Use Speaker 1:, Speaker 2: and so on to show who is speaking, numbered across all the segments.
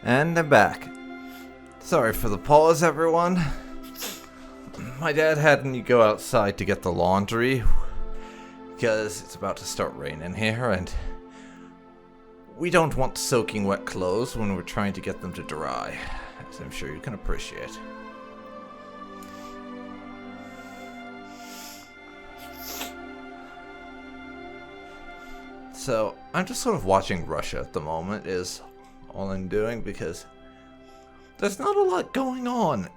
Speaker 1: And I'm back. Sorry for the pause, everyone. My dad had me go outside to get the laundry because it's about to start raining here, and we don't want soaking wet clothes when we're trying to get them to dry, as I'm sure you can appreciate. So, I'm just sort of watching Russia at the moment, is all I'm doing, because there's not a lot going on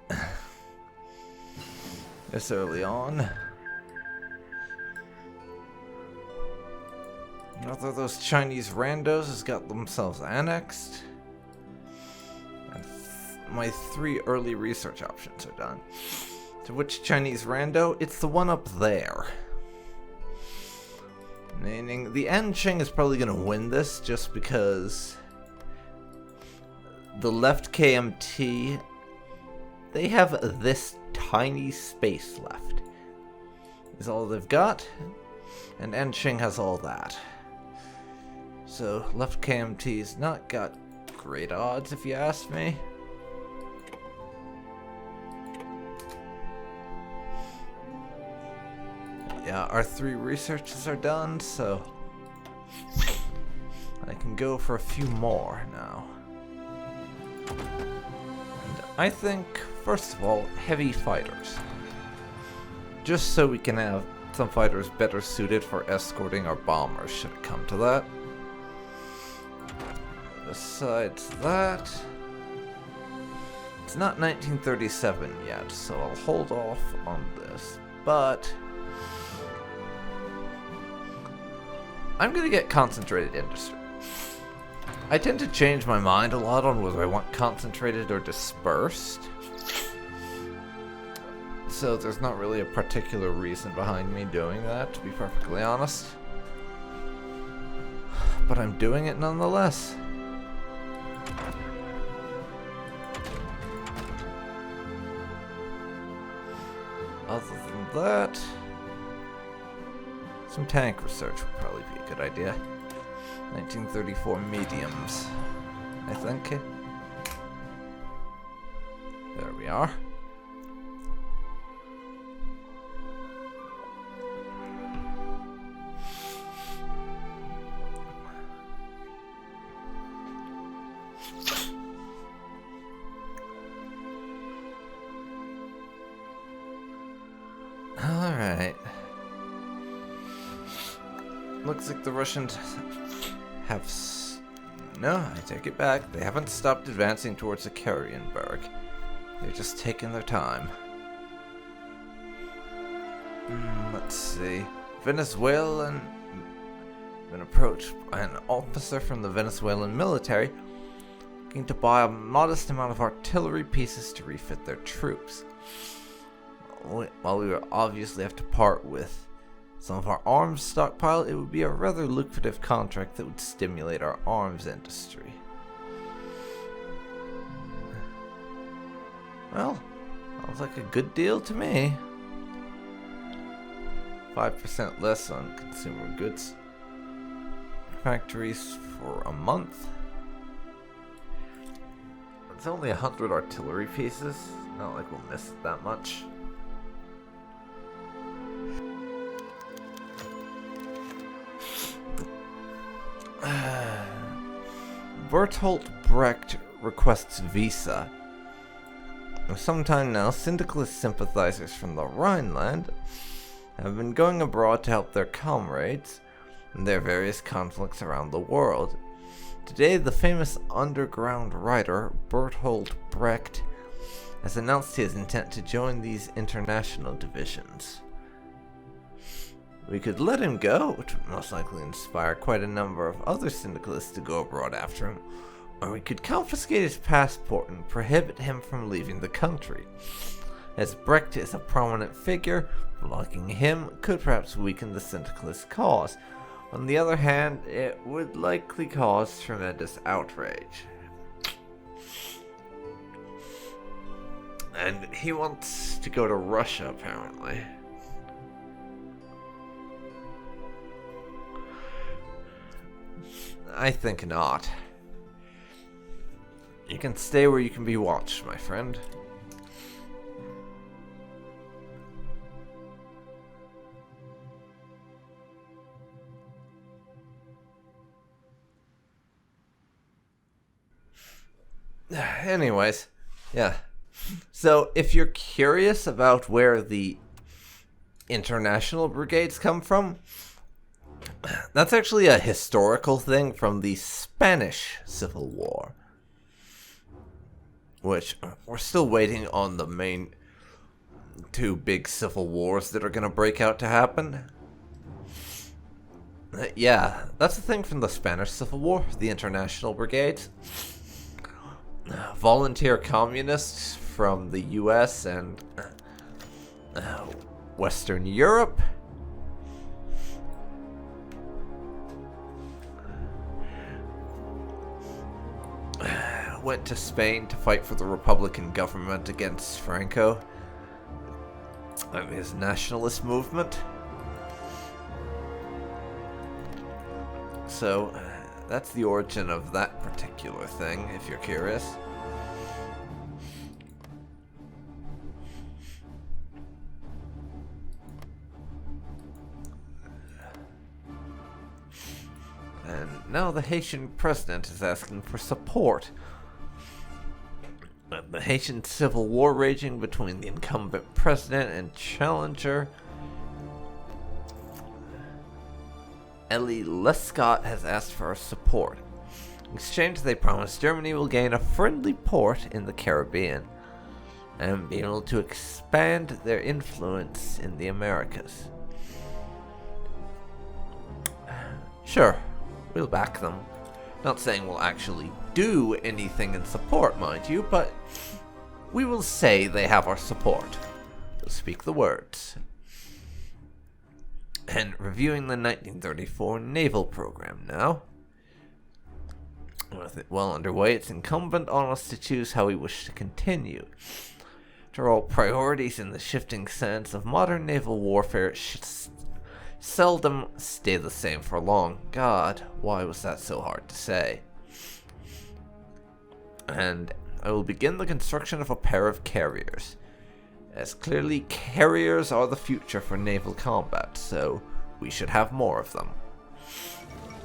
Speaker 1: this early on. Another of those Chinese randos has got themselves annexed. And my 3 early research options are done. To which Chinese rando? It's the one up there. Meaning the Anqing is probably going to win this just because the left KMT, they have this tiny space left. Is all they've got, and Anqing has all that. So left KMT's not got great odds if you ask me. Yeah, our 3 researches are done, so I can go for a few more now. And I think, first of all, heavy fighters. Just so we can have some fighters better suited for escorting our bombers, should it come to that. Besides that, it's not 1937 yet, so I'll hold off on this, but I'm gonna get concentrated industry. I tend to change my mind a lot on whether I want concentrated or dispersed. So there's not really a particular reason behind me doing that, to be perfectly honest. But I'm doing it nonetheless. Other than that, some tank research would probably be a good idea. 1934 mediums, I think. There we are. Alright. Looks like the Russians have... No, I take it back. They haven't stopped advancing towards the Ekaterinburg. They're just taking their time. Let's see. Venezuelan... Been approached by an officer from the Venezuelan military looking to buy a modest amount of artillery pieces to refit their troops. While we will obviously have to part with some of our arms stockpile, it would be a rather lucrative contract that would stimulate our arms industry. Well, sounds like a good deal to me. 5% less on consumer goods factories for a month. It's only 100 artillery pieces. Not like we'll miss it that much. Bertolt Brecht requests visa. For some time now, syndicalist sympathizers from the Rhineland have been going abroad to help their comrades in their various conflicts around the world. Today, the famous underground writer Bertolt Brecht has announced his intent to join these international divisions. We could let him go, which would most likely inspire quite a number of other syndicalists to go abroad after him, or we could confiscate his passport and prohibit him from leaving the country. As Brecht is a prominent figure, blocking him could perhaps weaken the syndicalist cause. On the other hand, it would likely cause tremendous outrage. And he wants to go to Russia, apparently. I think not. You can stay where you can be watched, my friend. Anyways, yeah. So, if you're curious about where the international brigades come from, that's actually a historical thing from the Spanish Civil War, which we're still waiting on the main two big civil wars that are going to break out to happen. Yeah, that's the thing from the Spanish Civil War, the international brigades. Volunteer communists from the US and Western Europe. Went to Spain to fight for the Republican government against Franco and his nationalist movement. So, that's the origin of that particular thing, if you're curious. And now the Haitian president is asking for support. The Haitian civil war raging between the incumbent president and challenger Elie Lescott has asked for our support. In exchange, they promise Germany will gain a friendly port in the Caribbean and be able to expand their influence in the Americas. Sure, we'll back them. Not saying we'll actually do anything in support, mind you, but we will say they have our support. They'll speak the words. And reviewing the 1934 naval program now. With it well underway, it's incumbent on us to choose how we wish to continue. After all, priorities in the shifting sands of modern naval warfare seldom stay the same for long. God, why was that so hard to say? And I will begin the construction of a pair of carriers, as clearly carriers are the future for naval combat, so we should have more of them.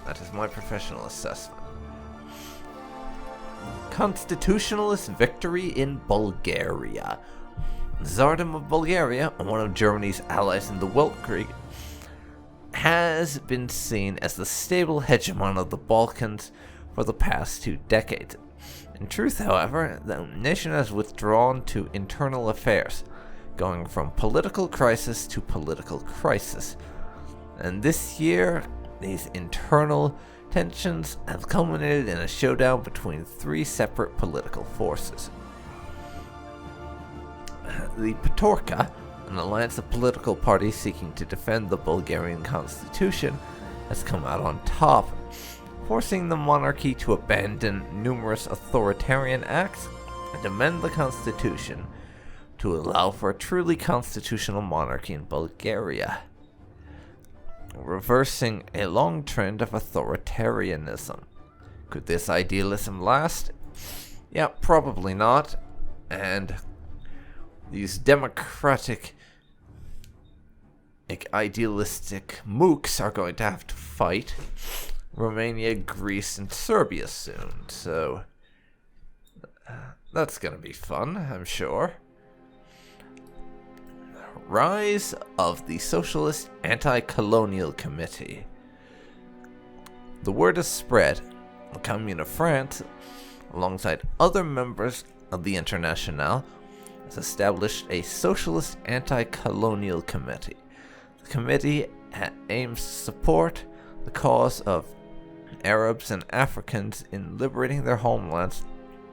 Speaker 1: That is my professional assessment. Constitutionalist victory in Bulgaria. Tsardom of Bulgaria, one of Germany's allies in the Weltkrieg, has been seen as the stable hegemon of the Balkans for the past 2 decades. In truth, however, the nation has withdrawn to internal affairs, going from political crisis to political crisis. And this year, these internal tensions have culminated in a showdown between 3 separate political forces. The Petorka, an alliance of political parties seeking to defend the Bulgarian constitution, has come out on top, forcing the monarchy to abandon numerous authoritarian acts and amend the constitution to allow for a truly constitutional monarchy in Bulgaria, reversing a long trend of authoritarianism. Could this idealism last? Yeah, probably not. And these democratic, idealistic mooks are going to have to fight Romania, Greece, and Serbia soon. So that's going to be fun, I'm sure. Rise of the Socialist Anti-Colonial Committee. The word has spread. The Commune of France, alongside other members of the Internationale, has established a Socialist Anti-Colonial Committee. The committee aims to support the cause of Arabs and Africans in liberating their homelands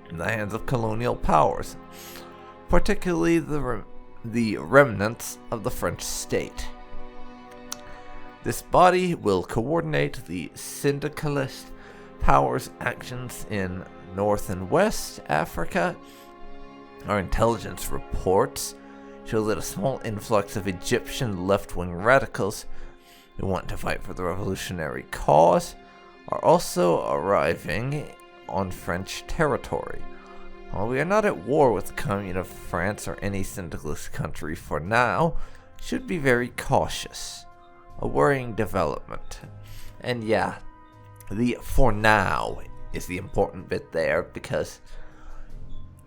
Speaker 1: in the hands of colonial powers, particularly the remnants of the French state. This body will coordinate the syndicalist powers' actions in North and West Africa. Our intelligence reports show that a small influx of Egyptian left-wing radicals who want to fight for the revolutionary cause are also arriving on French territory. While we are not at war with the Commune of France or any syndicalist country for now, should be very cautious. A worrying development. And yeah, the "for now" is the important bit there, because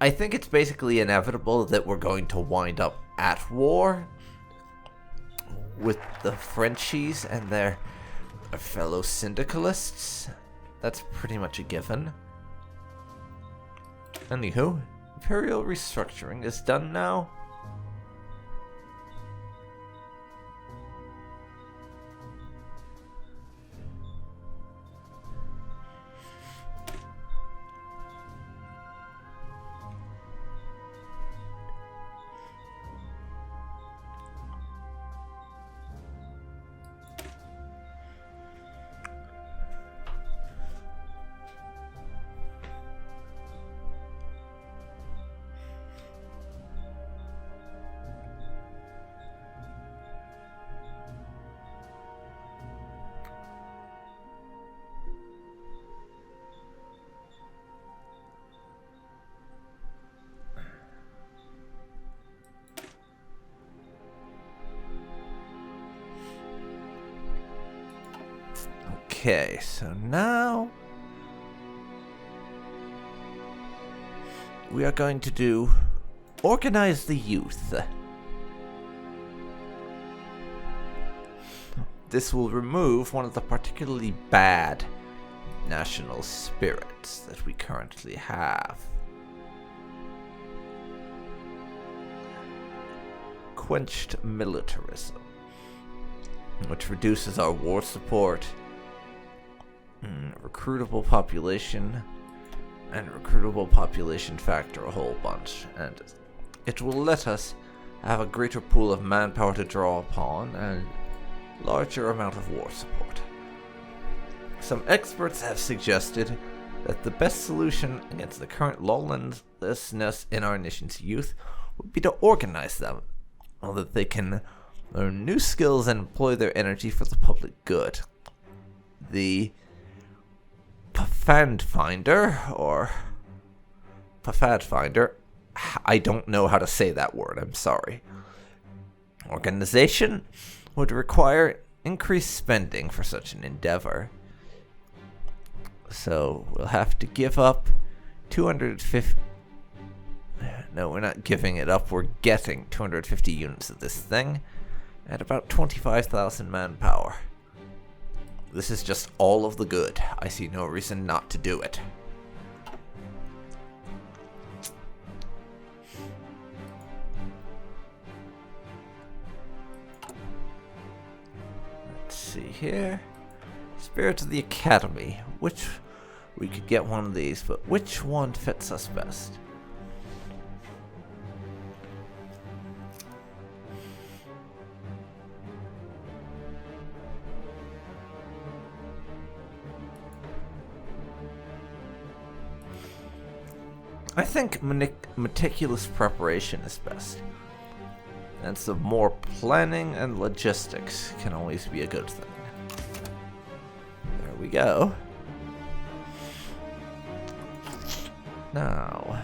Speaker 1: I think it's basically inevitable that we're going to wind up at war with the Frenchies and their fellow syndicalists. That's pretty much a given. Anywho, Imperial restructuring is done now. Okay, so now we are going to do organize the youth. This will remove one of the particularly bad national spirits that we currently have. Quenched militarism, which reduces our war support, recruitable population, and recruitable population factor a whole bunch, and it will let us have a greater pool of manpower to draw upon and larger amount of war support. Some experts have suggested that the best solution against the current lawlessness in our nation's youth would be to organize them, so that they can learn new skills and employ their energy for the public good. The Pfadfinder, or Pfadfinder, I don't know how to say that word, I'm sorry. Organization would require increased spending for such an endeavor. So we'll have to give up 250... No, we're not giving it up, we're getting 250 units of this thing at about 25,000 manpower. This is just all of the good. I see no reason not to do it. Let's see here. Spirit of the Academy. Which... we could get one of these, but which one fits us best? I think meticulous preparation is best. And so more planning and logistics can always be a good thing. There we go. Now,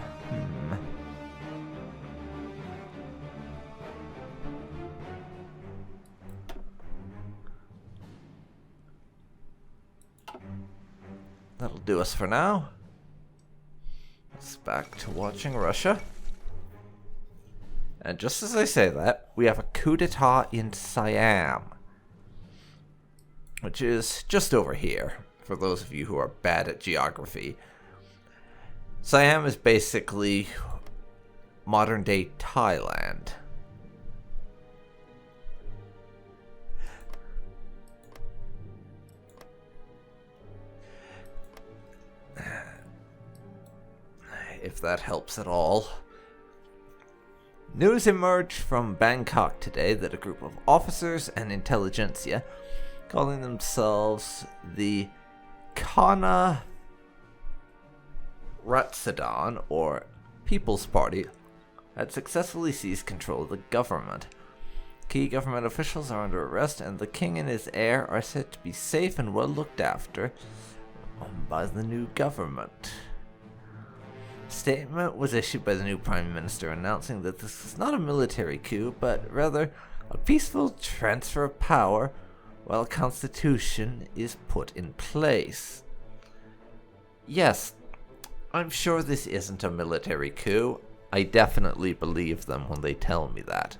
Speaker 1: that'll do us for now. Let's back to watching Russia. And just as I say that, we have a coup d'etat in Siam, which is just over here, for those of you who are bad at geography. Siam is basically modern-day Thailand. If that helps at all. News emerged from Bangkok today that a group of officers and intelligentsia, calling themselves the Kana Ratsadan, or People's Party, had successfully seized control of the government. Key government officials are under arrest, and the king and his heir are said to be safe and well looked after by the new government. statement was issued by the new Prime Minister announcing that this is not a military coup, but rather a peaceful transfer of power while a constitution is put in place. Yes, I'm sure this isn't a military coup. I definitely believe them when they tell me that.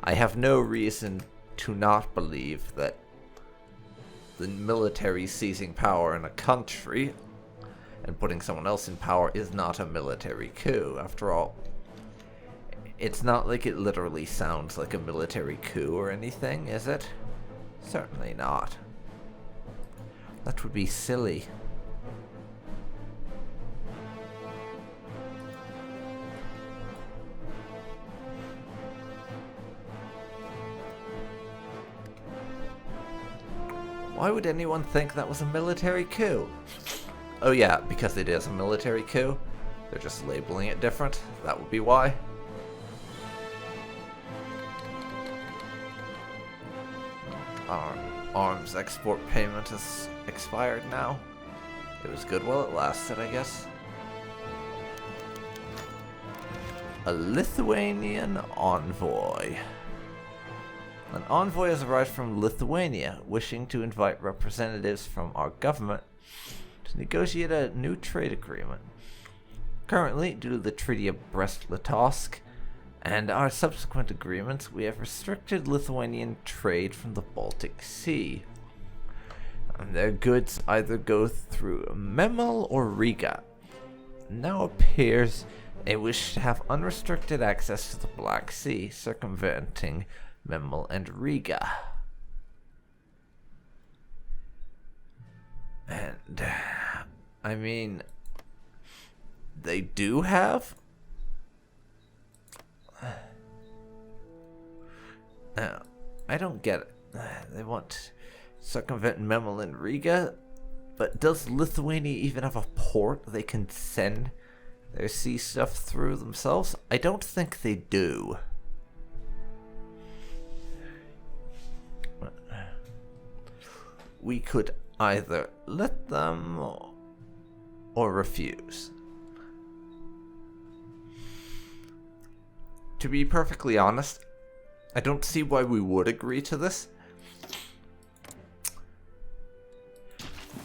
Speaker 1: I have no reason to not believe that the military seizing power in a country and putting someone else in power is not a military coup. After all, it's not like it literally sounds like a military coup or anything, is it? Certainly not. That would be silly. Why would anyone think that was a military coup? Oh yeah, because it is a military coup. They're just labeling it different. That would be why. Our arms export payment has expired now. It was good while it lasted, I guess. A Lithuanian envoy. An envoy has arrived from Lithuania, wishing to invite representatives from our government to negotiate a new trade agreement. Currently, due to the Treaty of Brest-Litovsk and our subsequent agreements, we have restricted Lithuanian trade from the Baltic Sea. And their goods either go through Memel or Riga. It now appears they wish to have unrestricted access to the Black Sea, circumventing Memel and Riga. And, I mean, they do have? I don't get it. They want to circumvent Memel and Riga, but does Lithuania even have a port they can send their sea stuff through themselves? I don't think they do. We could either let them or refuse. To be perfectly honest, I don't see why we would agree to this.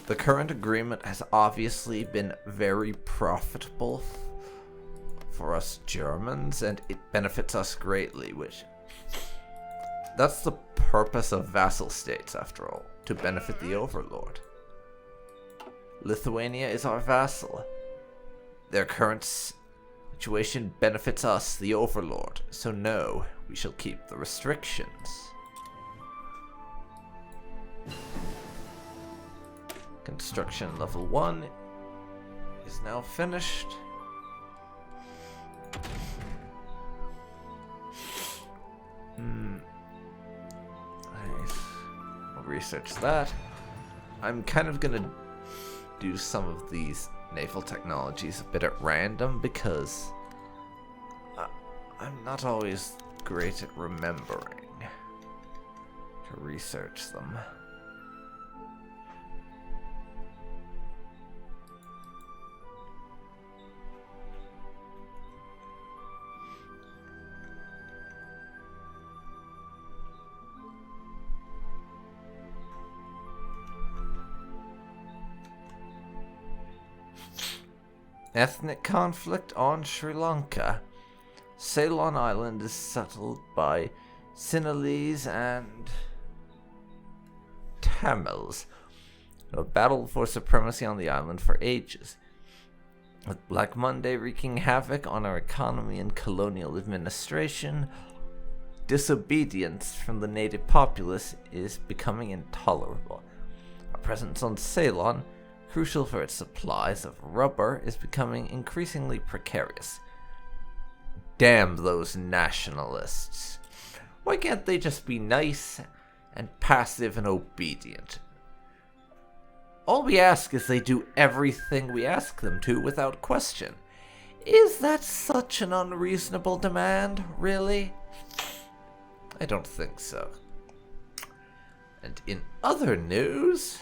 Speaker 1: The current agreement has obviously been very profitable for us Germans, and it benefits us greatly, which... that's the purpose of vassal states, after all, to benefit the overlord. Lithuania is our vassal. Their current situation benefits us, the overlord, so no, we shall keep the restrictions. Construction level 1 is now finished. Nice. I'll research that. I'm kind of gonna do some of these naval technologies a bit at random because I'm not always great at remembering to research them. Ethnic conflict on Sri Lanka. Ceylon Island is settled by Sinhalese and Tamils, who have battled for supremacy on the island for ages. With Black Monday wreaking havoc on our economy and colonial administration, disobedience from the native populace is becoming intolerable. Our presence on Ceylon, crucial for its supplies of rubber, is becoming increasingly precarious. Damn those nationalists. Why can't they just be nice and passive and obedient? All we ask is they do everything we ask them to without question. Is that such an unreasonable demand, really? I don't think so. And in other news...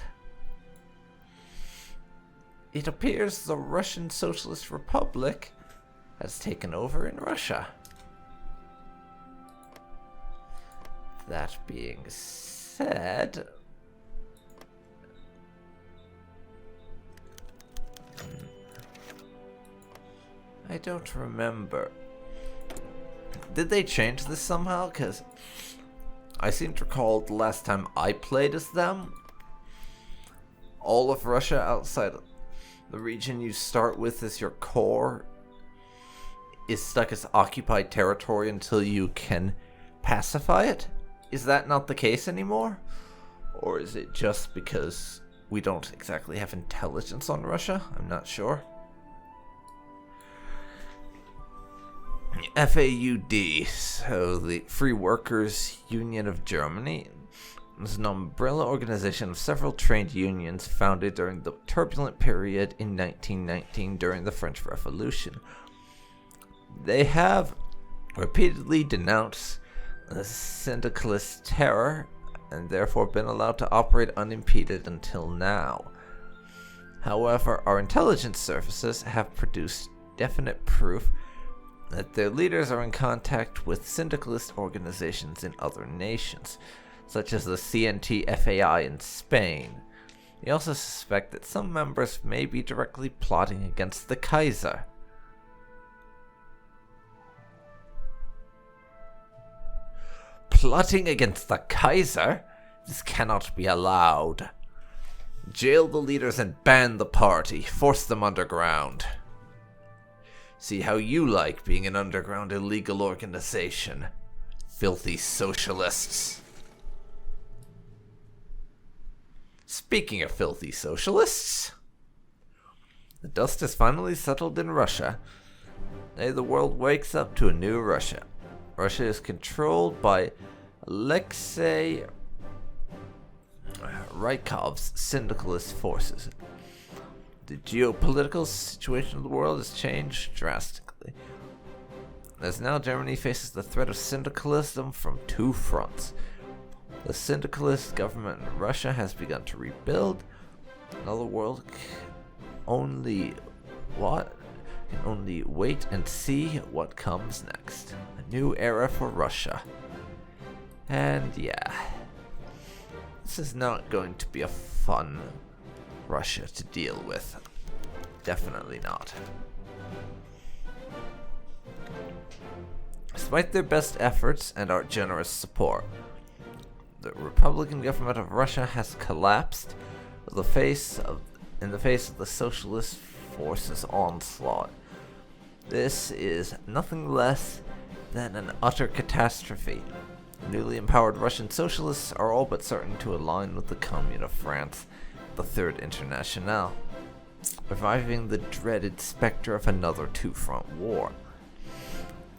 Speaker 1: it appears the Russian Socialist Republic has taken over in Russia. That being said, I don't remember. Did they change this somehow? Because I seem to recall the last time I played as them, all of Russia outside the region you start with as your core is stuck as occupied territory until you can pacify it. Is that not the case anymore? Or is it just because we don't exactly have intelligence on Russia? I'm not sure. FAUD, so the Free Workers Union of Germany, is an umbrella organization of several trade unions founded during the turbulent period in 1919 during the French Revolution. They have repeatedly denounced the syndicalist terror and therefore been allowed to operate unimpeded until now. However, our intelligence services have produced definite proof that their leaders are in contact with syndicalist organizations in other nations, such as the CNT-FAI in Spain. They also suspect that some members may be directly plotting against the Kaiser. Plotting against the Kaiser? This cannot be allowed. Jail the leaders and ban the party. Force them underground. See how you like being an underground illegal organization. Filthy socialists. Speaking of filthy socialists, the dust has finally settled in Russia. Today the world wakes up to a new Russia. Russia is controlled by Alexei Rykov's syndicalist forces. The geopolitical situation of the world has changed drastically, as now Germany faces the threat of syndicalism from two fronts. The syndicalist government in Russia has begun to rebuild. Another world can only wait and see what comes next. A new era for Russia. And yeah, this is not going to be a fun Russia to deal with. Definitely not. Despite their best efforts and our generous support, the Republican government of Russia has collapsed in the face of the socialist forces' onslaught. This is nothing less than an utter catastrophe. The newly empowered Russian socialists are all but certain to align with the Commune of France, the Third Internationale, reviving the dreaded specter of another two-front war.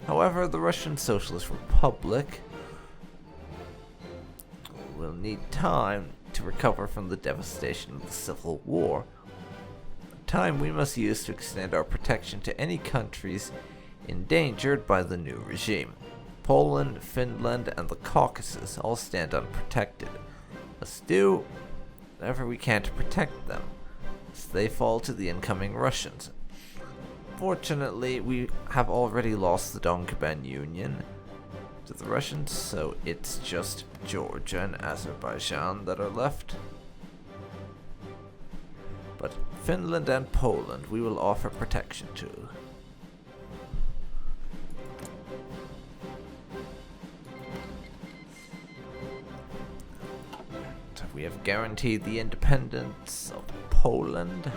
Speaker 1: However, the Russian Socialist Republic will need time to recover from the devastation of the Civil War, time we must use to extend our protection to any countries endangered by the new regime. Poland, Finland, and the Caucasus all stand unprotected. Let's do whatever we can to protect them, as they fall to the incoming Russians. Fortunately, we have already lost the Donbass Union to the Russians, so it's just Georgia and Azerbaijan that are left. But Finland and Poland we will offer protection to. So we have guaranteed the independence of Poland.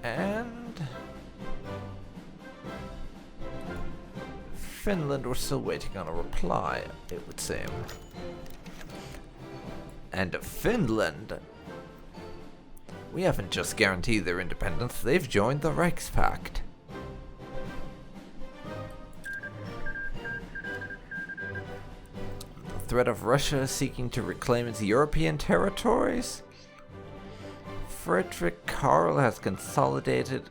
Speaker 1: And Finland, we're still waiting on a reply, it would seem. And Finland, we haven't just guaranteed their independence, they've joined the Reichspakt. The threat of Russia seeking to reclaim its European territories? Friedrich Karl has consolidated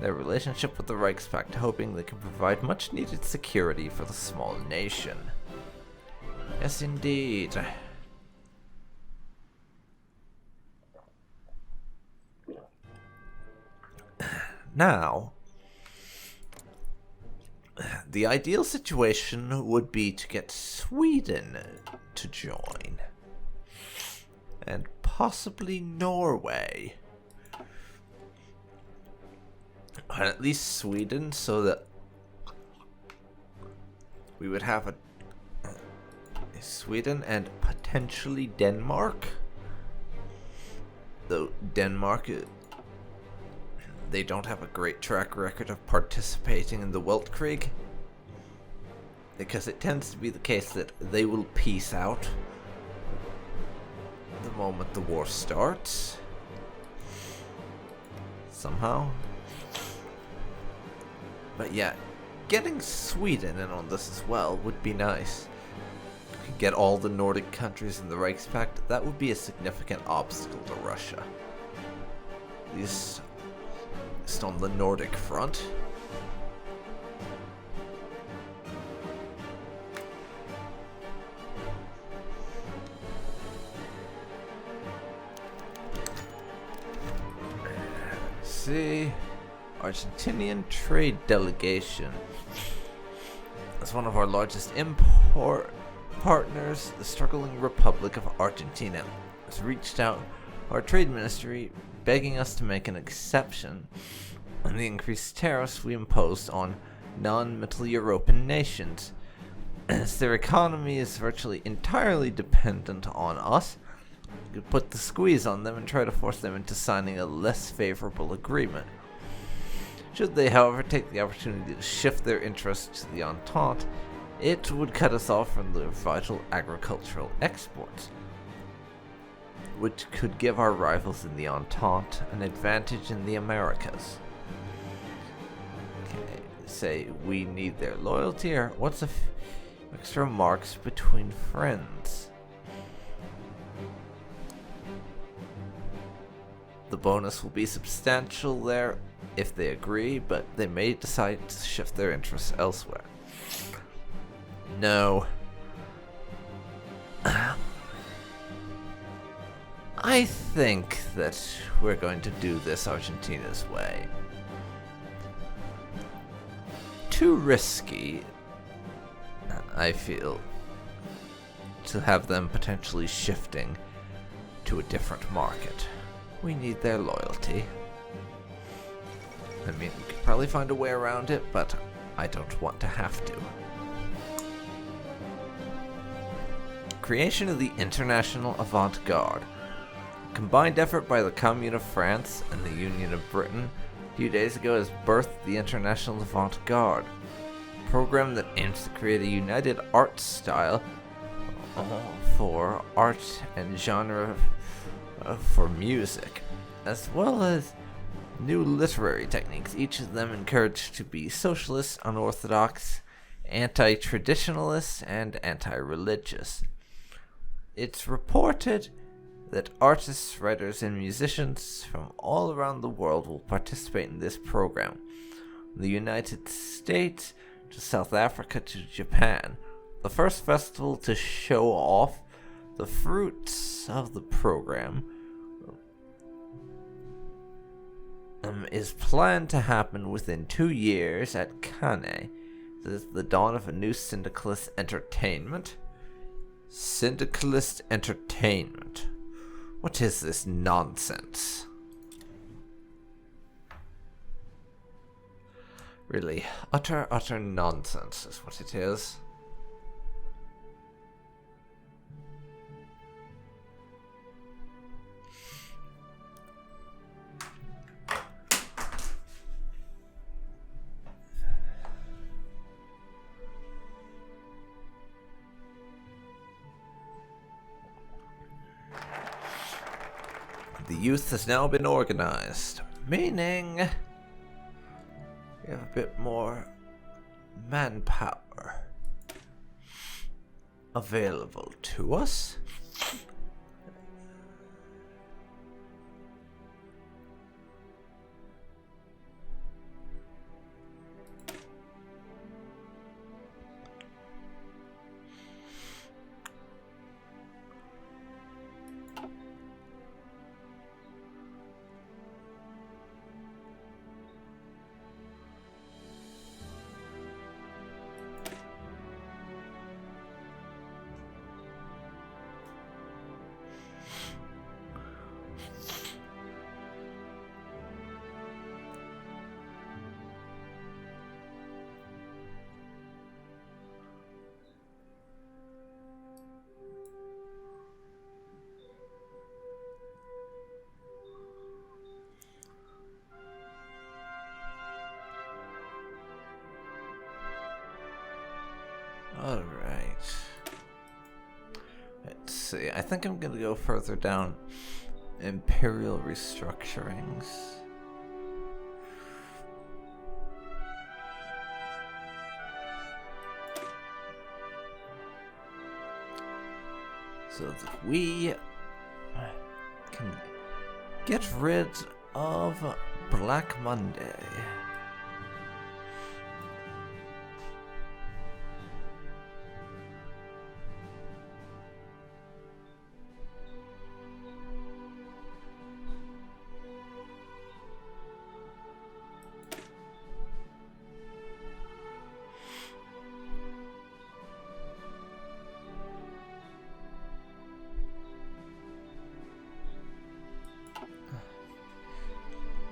Speaker 1: their relationship with the Reichspakt, hoping they can provide much needed security for the small nation. Yes, indeed. Now, the ideal situation would be to get Sweden to join. And possibly Norway. Or at least Sweden, so that we would have a Sweden and potentially Denmark. Though Denmark, they don't have a great track record of participating in the Weltkrieg, because it tends to be the case that they will peace out the moment the war starts. Somehow. But yeah, getting Sweden in on this as well would be nice. We could get all the Nordic countries in the Reichspakt. That would be a significant obstacle to Russia. At least on the Nordic front. See, Argentinian trade delegation. As one of our largest import partners, the struggling Republic of Argentina has reached out to our trade ministry, begging us to make an exception on the increased tariffs we imposed on non-Middle European nations, as their economy is virtually entirely dependent on us. We could put the squeeze on them and try to force them into signing a less favorable agreement. Should they, however, take the opportunity to shift their interests to the Entente, it would cut us off from the vital agricultural exports, which could give our rivals in the Entente an advantage in the Americas. Okay, say we need their loyalty, or what's extra marks between friends? The bonus will be substantial there if they agree, but they may decide to shift their interests elsewhere. No. I think that we're going to do this Argentina's way. Too risky, I feel, to have them potentially shifting to a different market. We need their loyalty. I mean, we could probably find a way around it, but I don't want to have to. Creation of the International Avant-Garde. A combined effort by the Commune of France and the Union of Britain a few days ago has birthed the International Avant-Garde, a program that aims to create a united art style for art and genre for music, as well as new literary techniques, each of them encouraged to be socialist, unorthodox, anti-traditionalist, and anti-religious. It's reported that artists, writers, and musicians from all around the world will participate in this program, from the United States to South Africa to Japan. The first festival to show off the fruits of the program is planned to happen within 2 years at Cannes. This is the dawn of a new syndicalist entertainment. Syndicalist entertainment. What is this nonsense? Really, utter nonsense is what it is. The youth has now been organized, meaning we have a bit more manpower available to us. see. I think I'm gonna go further down Imperial restructurings. So that we can get rid of Black Monday.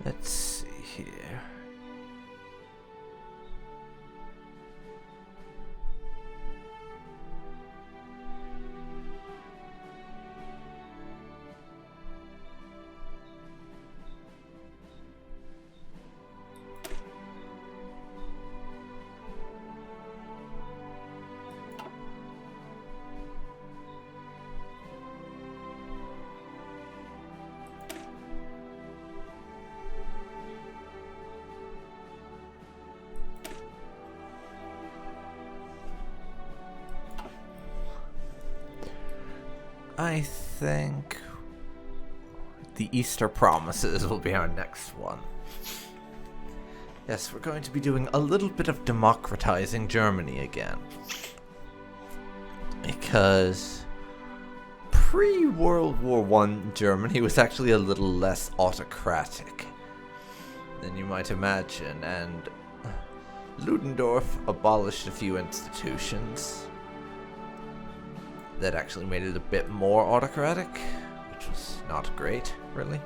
Speaker 1: Let's see here. I think the Easter Promises will be our next one. Yes, we're going to be doing a little bit of democratizing Germany again. Because pre-World War I Germany was actually a little less autocratic than you might imagine, and Ludendorff abolished a few institutions that actually made it a bit more autocratic, which was not great, really.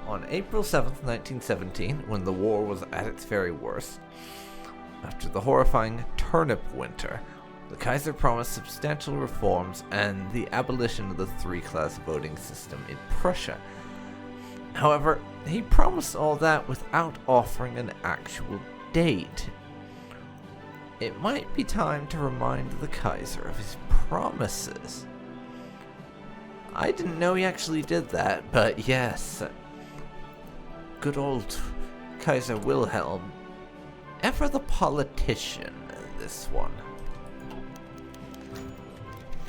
Speaker 1: On April 7th, 1917, when the war was at its very worst, after the horrifying Turnip Winter, the Kaiser promised substantial reforms and the abolition of the three-class voting system in Prussia. However, he promised all that without offering an actual date. It might be time to remind the Kaiser of his promises. I didn't know he actually did that, but yes. Good old Kaiser Wilhelm. Ever the politician, this one.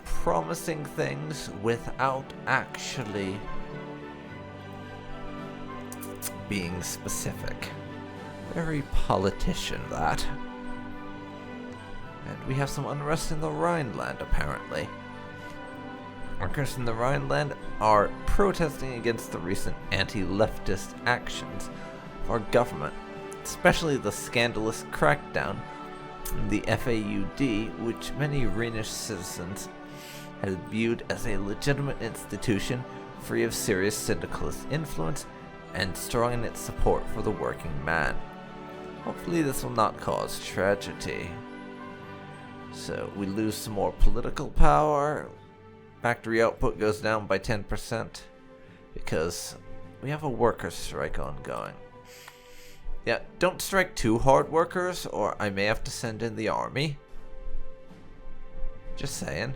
Speaker 1: Promising things without actually being specific. Very politician, that. And we have some unrest in the Rhineland, apparently. Workers in the Rhineland are protesting against the recent anti-leftist actions of our government, especially the scandalous crackdown on the FAUD, which many Rhenish citizens had viewed as a legitimate institution free of serious syndicalist influence and strong in its support for the working man. Hopefully this will not cause tragedy. So we lose some more political power. Factory output goes down by 10% because we have a workers' strike ongoing. Yeah, don't strike too hard, workers, or I may have to send in the army. Just saying.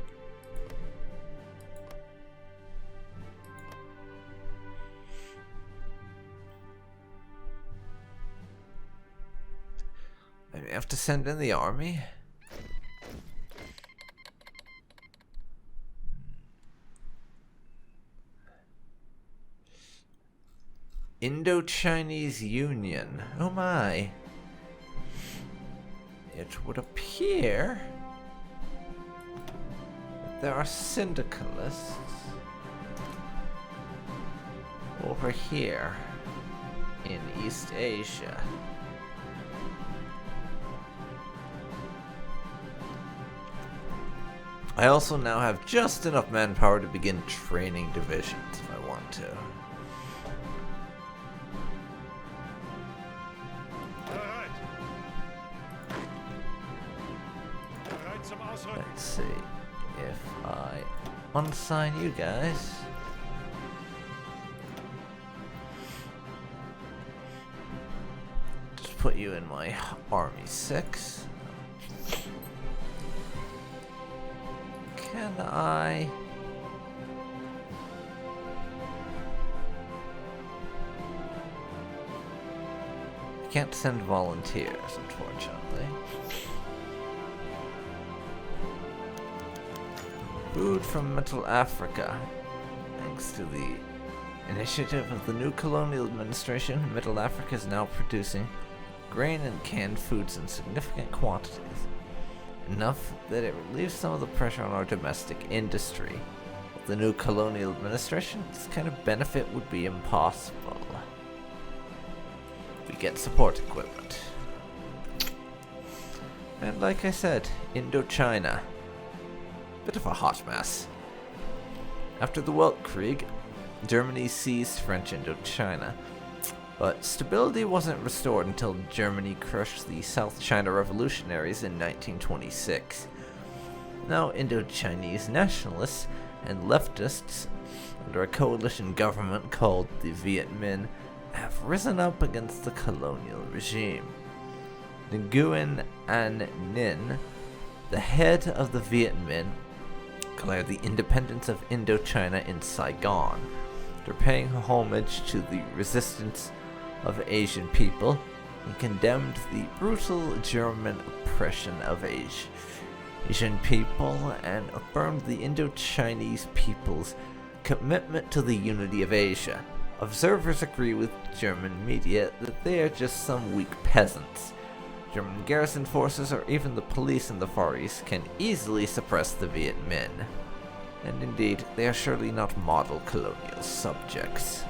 Speaker 1: I may have to send in the army. Indo-Chinese Union. Oh my. It would appear that there are syndicalists over here in East Asia. I also now have just enough manpower to begin training divisions if I want to. Let's see if I unsign you guys. Just put you in my Army 6. Can I can't send volunteers, unfortunately. Food from Middle Africa. Thanks to the initiative of the new colonial administration, Middle Africa is now producing grain and canned foods in significant quantities. Enough that it relieves some of the pressure on our domestic industry. With the new colonial administration, this kind of benefit would be impossible. We get support equipment. And like I said, Indochina. Bit of a hot mess. After the Weltkrieg, Germany seized French Indochina, but stability wasn't restored until Germany crushed the South China revolutionaries in 1926. Now Indo-Chinese nationalists and leftists, under a coalition government called the Viet Minh, have risen up against the colonial regime. Nguyen An Ninh, the head of the Viet Minh, declared the independence of Indochina in Saigon. After paying homage to the resistance of Asian people, he condemned the brutal German oppression of Asian people and affirmed the Indo-Chinese people's commitment to the unity of Asia. Observers agree with German media that they are just some weak peasants. German garrison forces or even the police in the Far East can easily suppress the Viet Minh. And indeed, they are surely not model colonial subjects.